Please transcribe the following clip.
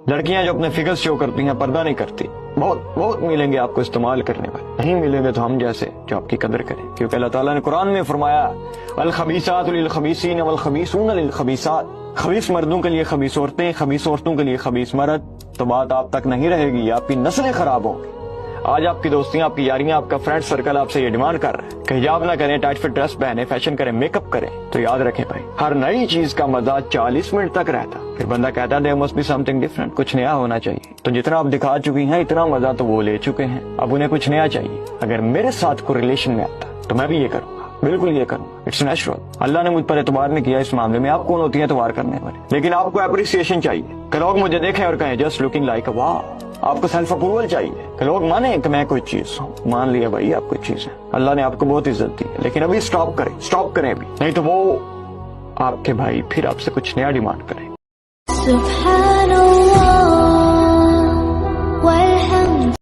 लड़कियां जो अपने फिगर्स शो करती हैं पर्दा नहीं करती, बहुत मिलेंगे आपको इस्तेमाल करने वाले, नहीं मिलेंगे तो हम जैसे जो आपकी कदर करें। क्योंकि अल्लाह ताला ने कुरान में फरमाया अल खबीसात लिल खबीसीन वल खबीसून लिल खबीसात, खबीस मर्दों के लिए खबीस औरतें, खबीस औरतों के लिए खबीस मर्द। तो बात आप तक नहीं रहेगी, आपकी नस्लें खराब होंगी। आज आपकी दोस्तियां, आपकी यारियां, आपका फ्रेंड सर्कल आपसे ये डिमांड कर रहा है कि हिजाब ना करें, टाइट फिट ड्रेस पहने, फैशन करें, मेकअप करें। तो याद रखें भाई, हर नई चीज का मजा 40 मिनट तक रहता, फिर बंदा कहता है there must be something different, कुछ नया होना चाहिए। तो जितना आप दिखा चुकी हैं इतना मजा तो वो ले चुके हैं, अब उन्हें कुछ नया चाहिए। अगर मेरे साथ कोई रिलेशन में आता तो मैं भी ये करूंगा, बिल्कुल ये करूंगा, इट्स नेचुरल। अल्लाह ने मुझ पर एतबार नहीं किया इस मामले में, आप कौन होती है एतबार करने वाले? लेकिन आपको अप्रिसिएशन चाहिए कि लोग मुझे देखें और कहें जस्ट लुकिंग लाइक अ वाह। आपको सेल्फ अप्रूवल चाहिए कि लोग माने कि मैं कोई चीज हूँ। मान लिया भाई आप कोई चीज है, अल्लाह ने आपको बहुत इज्जत दी है, लेकिन अभी स्टॉप करें अभी, नहीं तो वो आपके भाई फिर आपसे कुछ नया डिमांड करें।